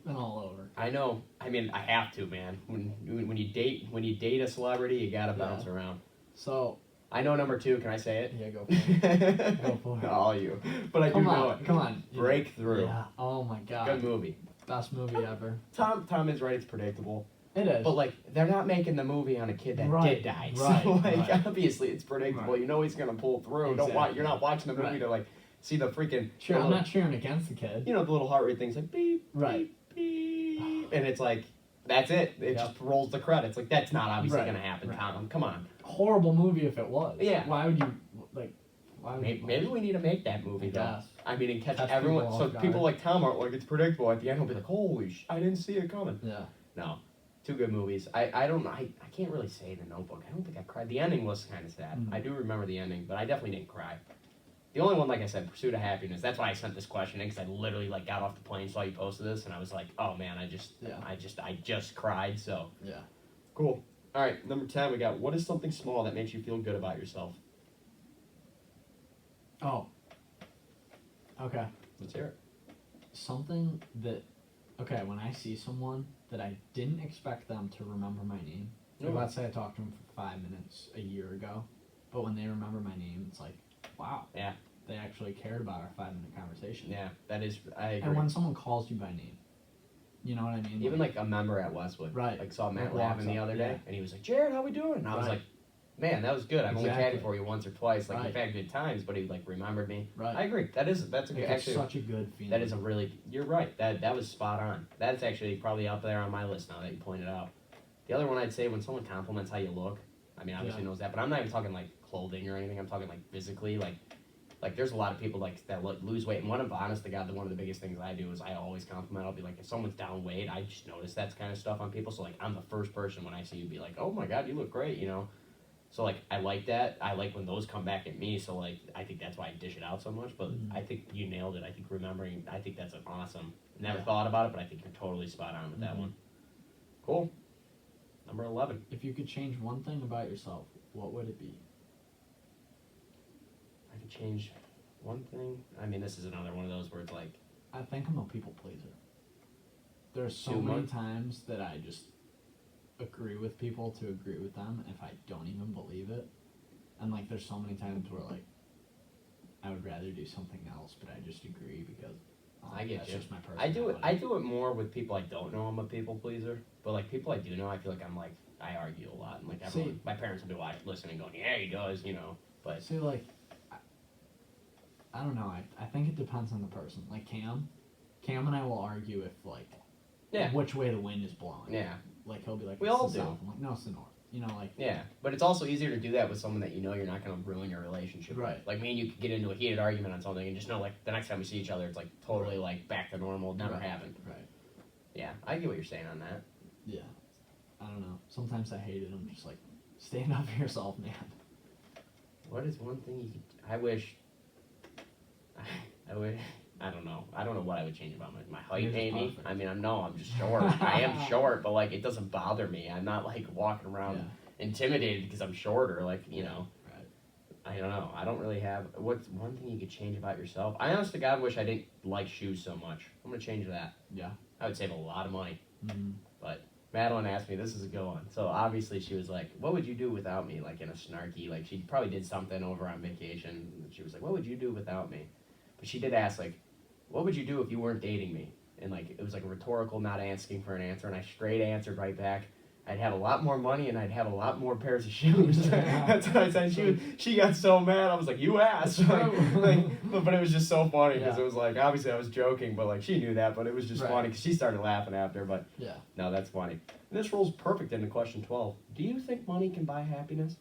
been all over. I know. I mean, I have to, man. When you date a celebrity, you gotta bounce around. So. I know number 2. Can I say it? Yeah, go for it. Go for it. All you. But I do know it. Come on. Breakthrough. Yeah. Oh my god. Good movie. Best movie ever. Tom is right. It's predictable. It is. But they're not making the movie on a kid that did die. Right. So obviously it's predictable. Right. You know he's gonna pull through. Exactly. You're not watching the movie to see the freaking. Sure, I'm not cheering against the kid. The little heart rate things beep, right, beep, beep, and it's that's it. It just rolls the credits. That's not obviously gonna happen, Tom. Come on. Horrible movie if it was. Yeah. Why would you Maybe we need to make that movie though. I mean, and catch everyone. So people people like Tom aren't it's predictable. At the end, he'll be like, "Holy I didn't see it coming." Yeah. No, 2 good movies. I don't. I can't really say The Notebook. I don't think I cried. The ending was kind of sad. I do remember the ending, but I definitely didn't cry. The only one, like I said, pursuit of happiness. That's why I sent this question in, because I literally like got off the plane, saw you posted this, and I was like, oh man, I just cried. So Yeah. cool. All right, number 10, we got, what is something small that makes you feel good about yourself? Oh. Okay. Let's hear it. Something that, okay, when I see someone that I didn't expect them to remember my name, like let's say I talked to them for 5 minutes a year ago, but when they remember my name, it's like, wow. Yeah. They actually cared about our 5-minute conversation. Yeah, that is, I agree. And when someone calls you by name, you know what I mean? Even like a member at Westwood. Right. Like saw Matt Like Lavin the other day, and he was like, Jared, how we doing? And I was like, man, that was good. I've only chatted for you once or twice. Like, we've had good times, but he like remembered me. Right. I agree. That's a good, actually, such a good feeling. that is a really, you're right. That was spot on. That's actually probably up there on my list now that you pointed out. The other one I'd say, when someone compliments how you look, I mean, obviously knows that, but I'm not even talking like clothing or anything. I'm talking like physically, like there's a lot of people like that lose weight, and one of honest to God, one of the biggest things I do is I always compliment. I'll be like, if someone's down weight, I just notice that kind of stuff on people. So like, I'm the first person when I see you be like, oh my God, you look great, you know. So like, I like that. I like when those come back at me. So like, I think that's why I dish it out so much. But I think you nailed it. I think remembering, I think that's an awesome. Never thought about it, but I think you're totally spot on with that one. Cool. Number 11. If you could change one thing about yourself, what would it be? I could change one thing. I mean, this is another one of those where it's like, I think I'm a people pleaser. There's so Too many much? times that I just agree with people to agree with them if I don't even believe it. And like, there's so many times where like, I would rather do something else, but I just agree because I get that's you. just my personality. I do it more with people I don't know. I'm a people pleaser, but like people I do know, I feel like I'm like, I argue a lot, and like everyone, my parents will be listening, going, yeah, he does, you know. But see, like, I don't know. I think it depends on the person. Like Cam and I will argue if like, which way the wind is blowing. Yeah. Like he'll be like, we it's all the do. south. I'm like, no, it's the north. You know, like. Yeah, but it's also easier to do that with someone that you know you're not going to ruin your relationship. Right. Like me and you could get into a heated argument on something and just know like the next time we see each other, it's like totally like back to normal. Never happened. Right. Yeah, I get what you're saying on that. Yeah. I don't know. Sometimes I hate it. I'm just like, stand up for yourself, man. What is one thing you could? I wish. I don't know. I don't know what I would change about my height, You're just maybe. perfect. I mean, I'm just short. I am short, but like it doesn't bother me. I'm not like walking around intimidated because I'm shorter. Like you know. Right. I don't know. I don't really have. What's one thing you could change about yourself? I honest to God wish I didn't like shoes so much. I'm gonna change that. Yeah. I would save a lot of money. Mm-hmm. But Madeline asked me, this is a good one. So obviously she was like, what would you do without me? Like in a snarky, like she probably did something over on vacation. And she was like, what would you do without me? But she did ask like, what would you do if you weren't dating me? And like, it was like a rhetorical, not asking for an answer. And I straight answered right back, I'd have a lot more money and I'd have a lot more pairs of shoes. That's what I said. She got so mad. I was like, you asked. But it was just so funny because it was like, obviously I was joking, but like she knew that, but it was just funny because she started laughing after. But no, that's funny. And this rolls perfect into question 12. Do you think money can buy happiness?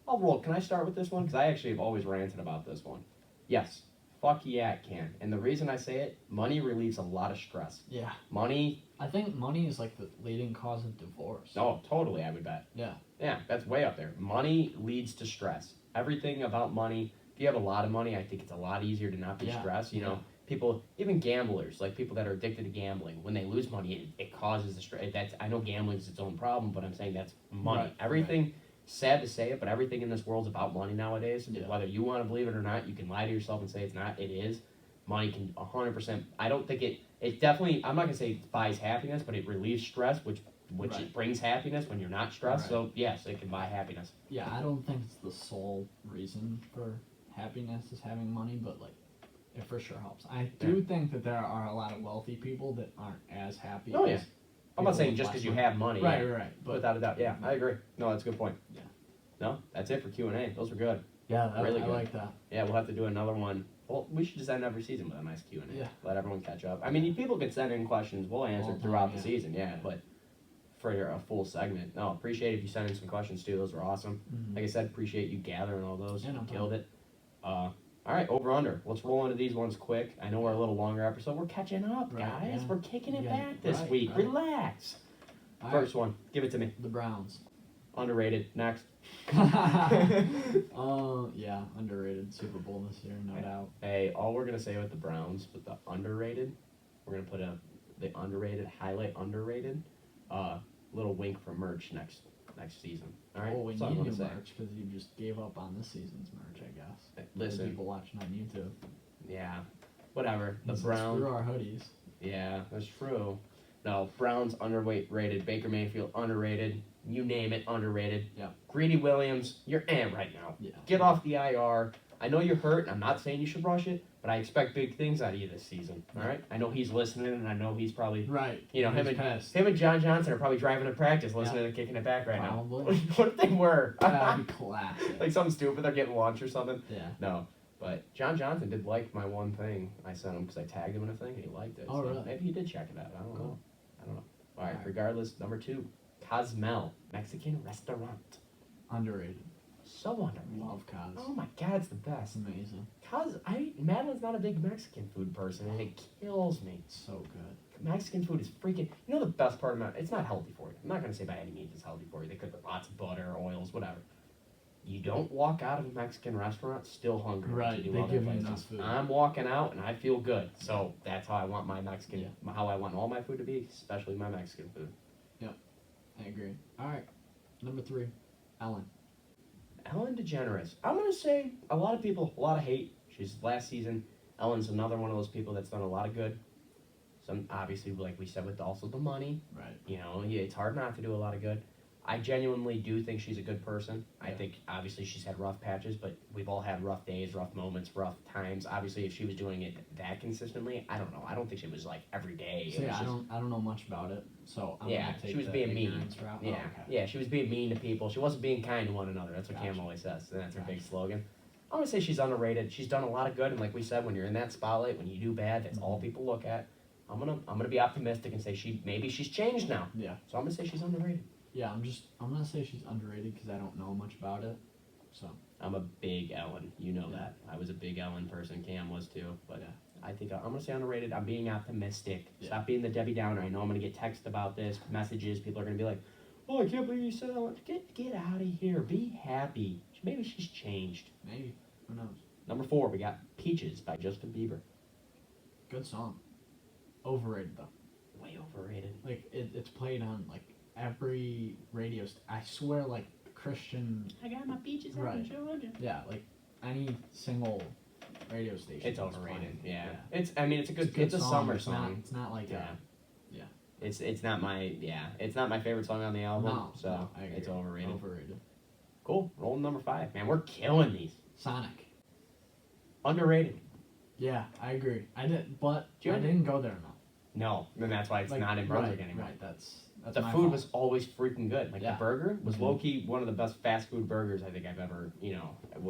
I'll roll. Can I start with this one? Because I actually have always ranted about this one. Yes. Fuck yeah, it can. And the reason I say it, money relieves a lot of stress. Yeah. Money. I think money is like the leading cause of divorce. Oh, totally, I would bet. Yeah. Yeah, that's way up there. Money leads to stress. Everything about money, if you have a lot of money, I think it's a lot easier to not be stressed. You know, people, even gamblers, like people that are addicted to gambling, when they lose money, it causes the stress. I know gambling is its own problem, but I'm saying that's money. Right. Everything, sad to say it, but everything in this world's about money nowadays. Whether you want to believe it or not, you can lie to yourself and say it's not. It is. Money can 100%. I don't think it definitely, I'm not going to say it buys happiness, but it relieves stress, which it brings happiness when you're not stressed. Right. So, yes, it can buy happiness. Yeah, I don't think it's the sole reason for happiness is having money, but, like, it for sure helps. I do think that there are a lot of wealthy people that aren't as happy. Oh, yeah. I'm not saying just because you have money. Right. But without a doubt. Yeah, I agree. No, that's a good point. Yeah. No, that's it for Q&A. Those were good. Yeah, really I good. like that. Yeah, we'll have to do another one. Well, we should just end every season with a nice Q&A. Yeah. Let everyone catch up. I mean, people can send in questions. We'll answer throughout the season, but for a full segment. No, appreciate if you send in some questions, too. Those were awesome. Mm-hmm. Like I said, appreciate you gathering all those. Yeah, no Killed it. All right, over under. Let's roll into these ones quick. I know we're a little longer episode. We're catching up, guys. Yeah. We're kicking it back this Right, week. right. Relax. All First one. Give it to me. The Browns. Underrated. Next. Yeah, underrated Super Bowl this year, no doubt. Hey, all we're gonna say with the Browns, with the underrated, we're gonna put the underrated highlight underrated, little wink for merch next season. All right. Well, we That's all I'm need gonna new say. merch because you just gave up on this season's merch, I guess. Listen. For people watching on YouTube. Yeah. Whatever. The Listen, Browns. screw our hoodies. Yeah, that's true. No, Browns underweight rated. Baker Mayfield underrated. You name it, underrated. Yeah. Greedy Williams, you're right now. Yeah. Get off the IR. I know you're hurt. I'm not saying you should rush it, but I expect big things out of you this season. All right. I know he's listening, and I know he's probably Right. You know, He's him pissed. and John Johnson are probably driving to practice, listening to Kicking It Back right Probably. now. What if they were? That'd be classic. Like something stupid. They're getting lunch or something. Yeah. No. But John Johnson did like my one thing I sent him because I tagged him in a thing and he liked it. Oh, So really? maybe he did check it out. I don't know. All right. Alright. Regardless, number 2, Cosmel Mexican restaurant. Underrated. So underrated. Love Cos. Oh my God, it's the That's best. amazing. Madeline's not a big Mexican food person and it kills me. It's so good. Mexican food is freaking. You know the best part about it's not healthy for you. I'm not gonna say by any means it's healthy for you. They cook with lots of butter, oils, whatever. You don't walk out of a Mexican restaurant still hungry. Right, Like you do they other give you places. enough food. I'm walking out and I feel good. So that's how I want my Mexican. Yeah. How I want all my food to be, especially my Mexican food. I agree. All right. Number 3, Ellen. Ellen DeGeneres. I'm gonna say a lot of people, a lot of hate. She's last season. Ellen's another one of those people that's done a lot of good. Some obviously, like we said, with also the money. Right. You know, it's hard not to do a lot of good. I genuinely do think she's a good person. I Yeah. think obviously she's had rough patches, but we've all had rough days, rough moments, rough times. Obviously, if she was doing it that consistently, I don't know. I don't think she was like every day. It See, was I just- don't know much about it, so I'm Yeah, gonna take she was the being mean. ignorance route. Yeah, Oh, okay. yeah, she was being mean to people. She wasn't being kind to one another. That's what Cam Gotcha. always says, and that's her big Gotcha. slogan. I'm gonna say she's underrated. She's done a lot of good, and like we said, when you're in that spotlight, when you do bad, that's all Mhm. people look at. I'm gonna be optimistic and say maybe she's changed now. Yeah. So I'm gonna say she's underrated. Yeah, I'm gonna say she's underrated because I don't know much about it. So I'm a big Ellen. You know Yeah. that. I was a big Ellen person. Cam was too. But Yeah. I think I'm gonna say underrated. I'm being optimistic. Yeah. Stop being the Debbie Downer. I know I'm gonna get text about this, messages. People are gonna be like, "Oh, I can't believe you said Ellen." Get out of here. Be happy. Maybe she's changed. maybe, who knows? Number 4, we got Peaches by Justin Bieber. Good song. Overrated though. Way overrated. Like it's played on like every radio. I swear, like Christian. I got my peaches out in Georgia. Yeah, like any single radio station. It's that's overrated. playing. Yeah. It's a good. It's a song. summer It's not, song. it's not like Yeah. yeah. It's not my It's not my favorite song on the album. No, so no, I agree. it's overrated. Overrated. Cool. Rolling number 5. Man, we're killing these. Sonic. Underrated. Yeah, I agree. I Do you ever- didn't go there enough. No, then that's why it's Like, not in Brunswick right, anymore. Right, that's The my food fault. was always freaking good. Like Yeah. the burger was Mhm. low key one of the best fast food burgers I think I've ever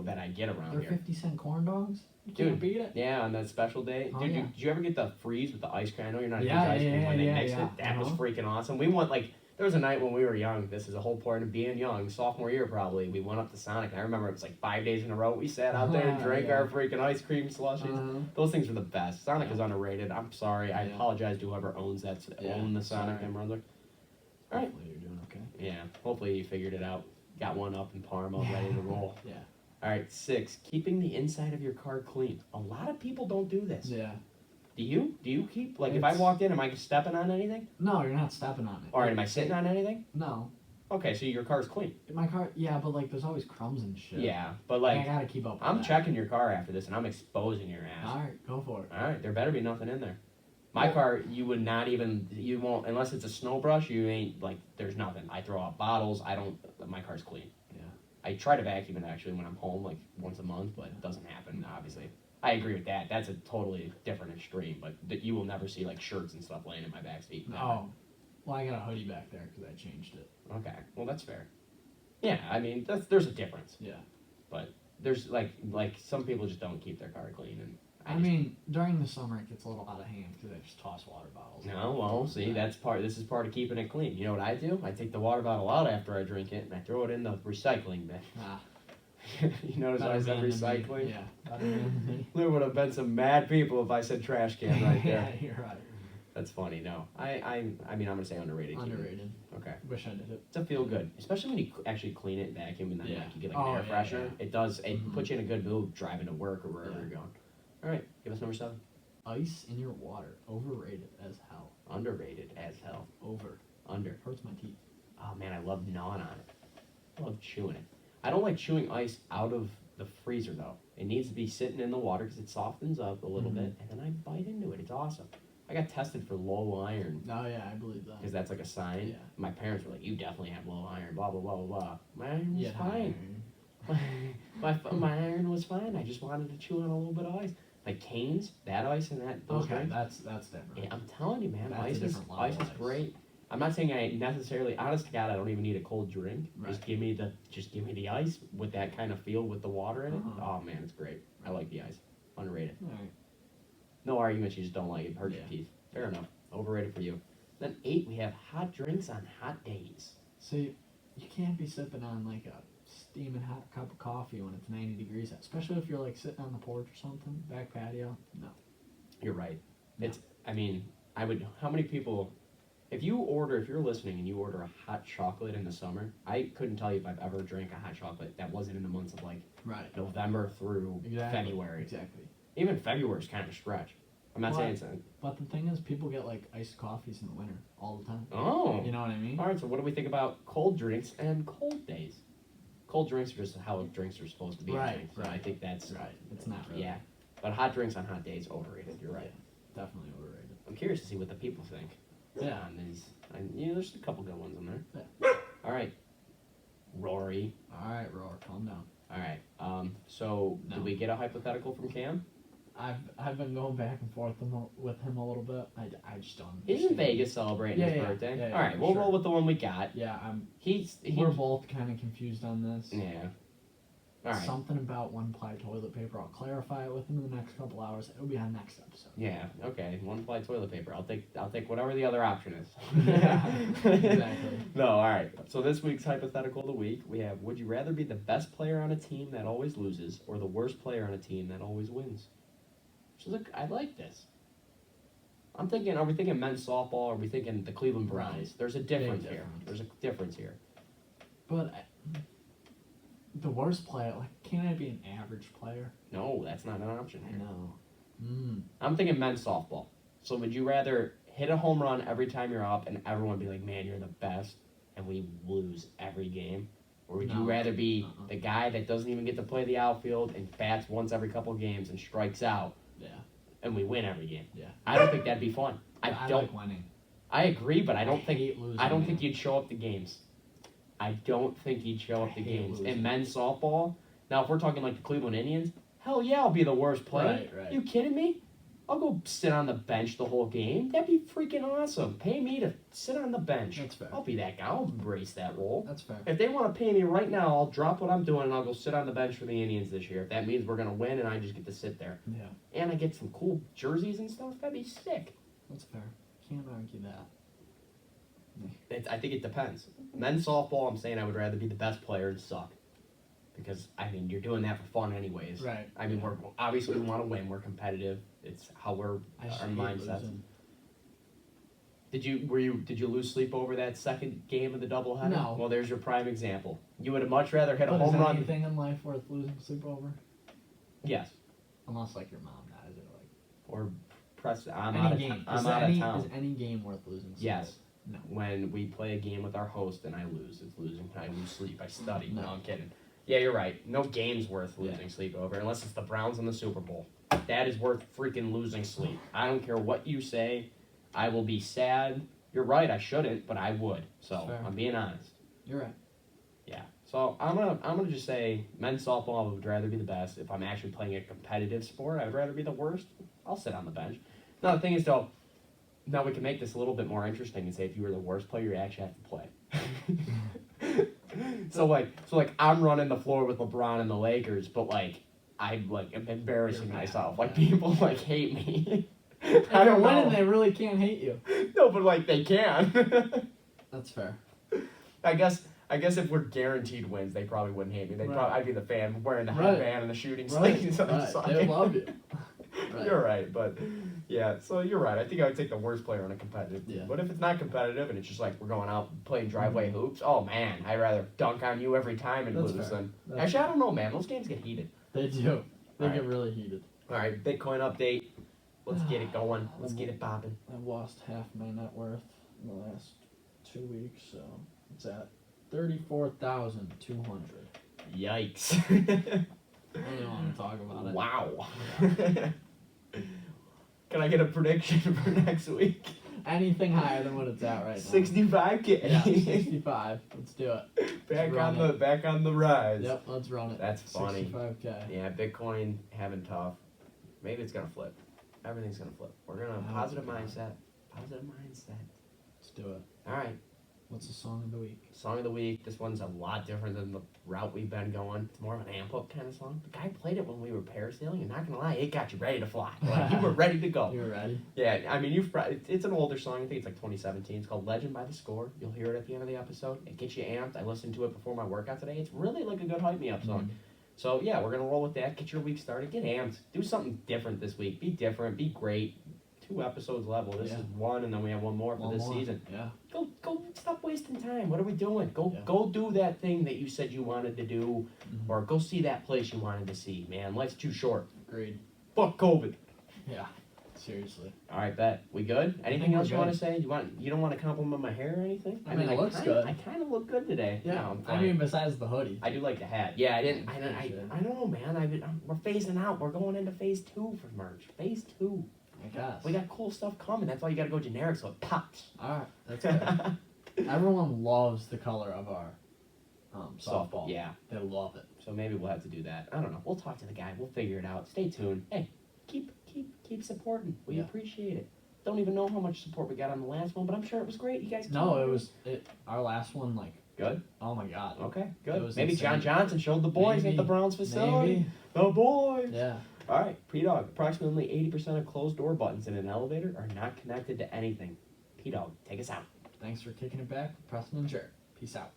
that I get around They're here. 50-cent corn dogs. You Dude, can't beat it. Yeah, on that special day. Oh, Dude, yeah. did you ever get the freeze with the ice cream? I know you're not a Yeah, huge ice cream yeah, when they yeah, mix yeah. it. That was Uh-huh. freaking awesome. We went there was a night when we were young. This is a whole part of being young, sophomore year probably. We went up to Sonic. And I remember it was like 5 days in a row. We sat out there and drank Yeah. our freaking ice cream slushies. Uh-huh. Those things are the best. Sonic Yeah. is underrated. I'm sorry. I Yeah. apologize to whoever owns Yeah, own the Sonic sorry. in Brunswick. All right. Hopefully you're doing okay. Yeah. Hopefully you figured it out. Got one up in Parma, ready to roll. Yeah. All right. 6. Keeping the inside of your car clean. A lot of people don't do this. Yeah. Do you? Do you keep if I It's- walked in, am I stepping on anything? No, you're not stepping on it. Or am I sitting on anything? No. Okay, so your car's clean. My car, yeah, but like there's always crumbs and shit. Yeah, but I like gotta keep up with I'm that. checking your car after this and I'm exposing your ass. Alright, go for it. All right, there better be nothing in there. My Well- car, you won't unless it's a snow brush. You ain't there's nothing. I throw out bottles. I don't. My car's clean. Yeah. I try to vacuum it actually when I'm home, like once a month, but it doesn't happen. Obviously, I agree with that. That's a totally different extreme. But you will never see like shirts and stuff laying in my backseat. Never. Oh. Well, I got a hoodie back there because I changed it. Okay, well that's fair. Yeah, I mean there's a difference. Yeah. There's like some people just don't keep their car clean, and I mean, during the summer it gets a little out of hand because I just toss water bottles. no, well, see, Yeah. this is part of keeping it clean. You know what I do? I take the water bottle out after I drink it and I throw it in the recycling bin. Ah, You notice I better said man than me. recycling? Yeah. Better man than me. There would have been some mad people if I said trash can right there. Yeah, you're right. That's funny. No, I mean, I'm gonna say underrated. Underrated. Okay. Wish I did it. It's a feel good, especially when you actually clean it and vacuum, and then Yeah. like you get like an air freshener. Yeah. It does. It Mhm. puts you in a good mood driving to work or wherever Yeah. you're going. All right, give us number 7. Ice in your water. Overrated as hell. Underrated as hell. Over. Under. Hurts my teeth. Oh man, I love gnawing on it. I love chewing it. I don't like chewing ice out of the freezer though. It needs to be sitting in the water because it softens up a little Mhm. bit, and then I bite into it. It's awesome. I got tested for low iron Oh yeah, I believe that. because that's like a sign. Yeah. My parents were like, "You definitely have low iron." Blah blah blah blah blah. My iron was Yeah, fine. my iron was fine. I just wanted to chew on a little bit of ice. Like Cane's, that ice and those Okay, drinks. that's different. Yeah, I'm telling you, man, That's a ice is different level ice of is ice. great. I'm not saying I necessarily, honest to God, I don't even need a cold drink. Right. Just give me the ice with that kind of feel with the water in it. Uh-huh. Oh man, it's great. I like the ice. Underrated. All right. No arguments. You just don't like it. Hurts your Yeah. teeth. Fair enough. Overrated for you. Then 8, we have hot drinks on hot days. See, you can't be sipping on like a steaming hot cup of coffee when it's 90 degrees, especially if you're like sitting on the porch or something, back patio. No. You're right. No. It's. I mean, I would. How many people? If you're listening and you order a hot chocolate in the summer, I couldn't tell you if I've ever drank a hot chocolate that wasn't in the months of like Right. November through Exactly. February. Exactly. Even February is kind of a stretch. I'm not Well, saying it's. But the thing is, people get like iced coffees in the winter all the time. Oh. You know what I mean? All right. So what do we think about cold drinks and cold days? Cold drinks are just how drinks are supposed to be. I Right, think. So right. I think that's Right. It's not really. Yeah, but hot drinks on hot days overrated. You're right. Yeah, definitely overrated. I'm curious to see what the people think. Yeah. On these, there's a couple good ones in there. Yeah. All right. Rory. All right, Roar, calm down. All right. So No. did we get a hypothetical from Cam? I've been going back and forth with him a little bit. I just don't. He's in understand. Vegas celebrating his Yeah, birthday. yeah, All right, for we'll sure. roll with the one we got. Yeah, We're we're both kind of confused on this. Yeah. All right. Something about one-ply toilet paper. I'll clarify it with him in the next couple hours. It'll be on next episode. Yeah. Okay. One ply toilet paper. I'll take whatever the other option is. Yeah, exactly. No. All right. So this week's hypothetical of the week, we have: would you rather be the best player on a team that always loses, or the worst player on a team that always wins? So look, I like this. I'm thinking: are we thinking men's softball? Or are we thinking the Cleveland Browns? Right. There's a difference here. difference. There's a difference here. But the worst player, like, can't I be an average player? No, that's not an option I here. know. I'm thinking men's softball. So would you rather hit a home run every time you're up and everyone be like, man, you're the best, and we lose every game? Or would you No. rather be Uh-uh. the guy that doesn't even get to play the outfield and bats once every couple games and strikes out, Yeah. and we win every game? Yeah. I don't think that'd be fun. I don't. like winning. I agree, but I don't think. hate losing. I don't man. think you'd show up to games. I don't think you'd show up to I hate games. losing. In men's softball, now if we're talking like the Cleveland Indians, hell yeah, I'll be the worst player. Right. You kidding me? I'll go sit on the bench the whole game. That'd be freaking awesome. Pay me to sit on the bench. That's fair. I'll be that guy. I'll embrace that role. That's fair. If they want to pay me right now, I'll drop what I'm doing and I'll go sit on the bench for the Indians this year. If that means we're gonna win and I just get to sit there Yeah. and I get some cool jerseys and stuff, that'd be sick. That's fair. Can't argue that. I think it depends. Men's softball, I'm saying I would rather be the best player and suck. Because, I mean, you're doing that for fun anyways. Right. I mean, we're obviously we want to win. We're competitive. It's how I just our hate mindsets. losing. Did you lose sleep over that second game of the doubleheader? No. Well, there's your prime example. You would have much rather hit a But home is run. anything in life worth losing sleep over? Yes. Unless like your mom dies or like Or press. I'm any out of game. I'm is out of any town. is any game worth losing sleep? Yes. No. When we play a game with our host and I lose, it's losing. I lose sleep. I study. No, No. I'm kidding. Yeah, you're right. No game's worth Yeah. losing sleep over unless it's the Browns in the Super Bowl. That is worth freaking losing sleep. I don't care what you say. I will be sad. You're right. I shouldn't, but I would. So Fair. I'm being honest. You're right. Yeah. So I'm gonna just say men's softball. I would rather be the best. If I'm actually playing a competitive sport, I would rather be the worst. I'll sit on the bench. Now the thing is though. Now we can make this a little bit more interesting and say if you were the worst player, you actually have to play. so like I'm running the floor with LeBron and the Lakers, but like I'm like embarrassing You're bad, myself. Like yeah. people like hate me. If I you're don't winning, know. they really can't hate you. No, but like they can. That's fair. I guess if we're guaranteed wins, they probably wouldn't hate me. Right. I'd be the fan wearing the Right. headband and the shooting Right. sleeves. Right. They love you. Right. You're right, but yeah, so you're right. I think I would take the worst player on a competitive team. Yeah. But if it's not competitive and it's just like we're going out playing driveway hoops, oh man, I'd rather dunk on you every time and That's lose fair. than. That's Actually, I don't know, man. Those games get heated. They do. They All get right. really heated. All right, Bitcoin update. Let's get it going. Let's get it popping. I've lost half my net worth in the last 2 weeks, so it's at 34,200. Yikes. I don't want to talk about it. Wow. Can I get a prediction for next week? Anything higher than what it's at right now. 65K. Yeah, 65. Let's do it. Back on the rise. Yep, let's run it. That's funny. 65K. Yeah, Bitcoin having tough. Maybe it's gonna flip. Everything's gonna flip. We're gonna I positive hope it's mindset. Positive mindset. Let's do it. All right. What's the song of the week? Song of the week. This one's a lot different than the route we've been going. It's more of an amp up kind of song. The guy played it when we were parasailing, and not gonna lie, it got you ready to fly. Like you were ready to go. You ready? Yeah, I mean, it's an older song. I think it's like 2017. It's called Legend by The Score. You'll hear it at the end of the episode. It gets you amped. I listened to it before my workout today. It's really like a good hype me up song. Mhm. So yeah, we're gonna roll with that. Get your week started. Get amped. Do something different this week. Be different. Be great. 2 episodes level. This Yeah. is 1, and then we have 1 more for One this more. season. Yeah. Go. Stop wasting time. What are we doing? Go. Yeah. Go do that thing that you said you wanted to do, Mhm. or go see that place you wanted to see. Man, life's too short. Agreed. Fuck COVID. Yeah. Seriously. All right, bet. We good? Anything think we're else you want to good. say? You don't want to compliment my hair or anything? I mean, it looks kinda, good. I kind of look good today. Yeah. No, I'm I fine. mean, besides the hoodie. I do like the hat. Yeah, I don't know, man. We're phasing out. We're going into phase 2 for merch. Phase 2. I guess. We got cool stuff coming. That's why you got to go generic so it pops. Alright. That's good. Everyone loves the color of our softball. Yeah. They love it. So maybe we'll have to do that. I don't know. We'll talk to the guy. We'll figure it out. Stay tuned. Hey, keep supporting. We Yeah. appreciate it. Don't even know how much support we got on the last one, but I'm sure it was great. You guys. No, killed it was our last one. Like, good. oh my god. Okay, It good. was Maybe John insane. Johnson showed the boys at the Maybe. Browns facility. Maybe. The boys. Yeah. All right, P-Dog. Approximately 80% of closed door buttons in an elevator are not connected to anything. P-Dog, take us out. Thanks for kicking it back, Preston and Jared. Peace out.